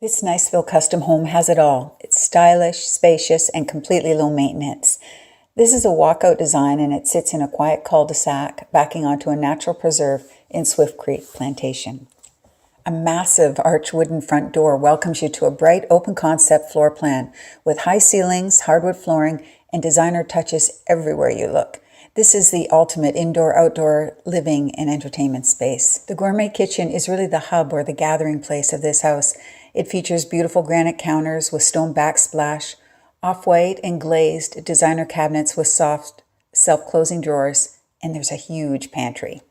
This Niceville custom home has it all. It's stylish, spacious, and completely low maintenance. This is a walkout design and it sits in a quiet cul-de-sac backing onto a natural preserve in Swift Creek Plantation. A massive arched wooden front door welcomes you to a bright open concept floor plan with high ceilings, hardwood flooring, and designer touches everywhere you look. This is the ultimate indoor-outdoor living and entertainment space. The gourmet kitchen is really the hub or the gathering place of this house. It features beautiful granite counters with stone backsplash, off-white and glazed designer cabinets with soft, self-closing drawers, and there's a huge pantry.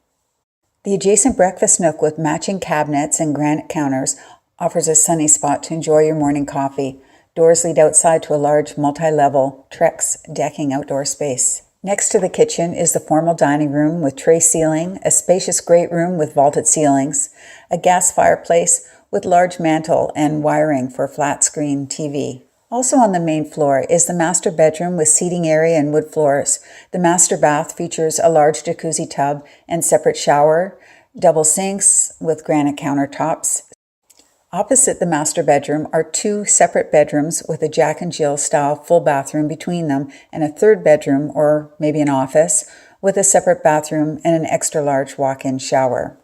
The adjacent breakfast nook with matching cabinets and granite counters offers a sunny spot to enjoy your morning coffee. Doors lead outside to a large multi-level Trex decking outdoor space. Next to the kitchen is the formal dining room with tray ceiling, a spacious great room with vaulted ceilings, a gas fireplace with large mantel and wiring for a flat screen TV. Also on the main floor is the master bedroom with seating area and wood floors. The master bath features a large jacuzzi tub and separate shower, double sinks with granite countertops. Opposite the master bedroom are two separate bedrooms with a Jack and Jill style full bathroom between them and a third bedroom, or maybe an office, with a separate bathroom and an extra large walk-in shower.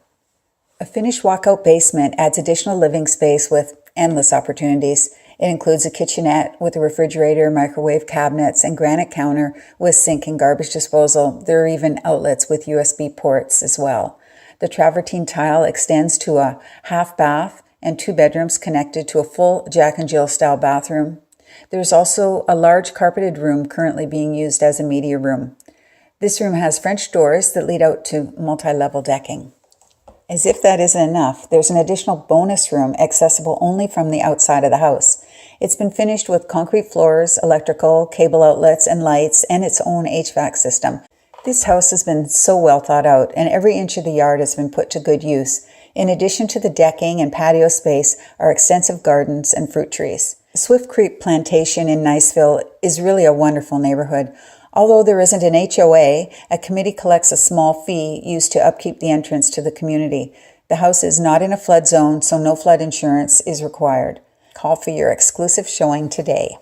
A finished walkout basement adds additional living space with endless opportunities. It includes a kitchenette with a refrigerator, microwave cabinets, and granite counter with sink and garbage disposal. There are even outlets with USB ports as well. The travertine tile extends to a half bath and two bedrooms connected to a full Jack and Jill style bathroom. There's also a large carpeted room currently being used as a media room. This room has French doors that lead out to multi-level decking. As if that isn't enough, there's an additional bonus room accessible only from the outside of the house. It's been finished with concrete floors, electrical, cable outlets, and lights, and its own HVAC system. This house has been so well thought out, and every inch of the yard has been put to good use. In addition to the decking and patio space are extensive gardens and fruit trees. Swift Creek Plantation in Niceville is really a wonderful neighborhood. Although there isn't an HOA, a committee collects a small fee used to upkeep the entrance to the community. The house is not in a flood zone, so no flood insurance is required. Call for your exclusive showing today.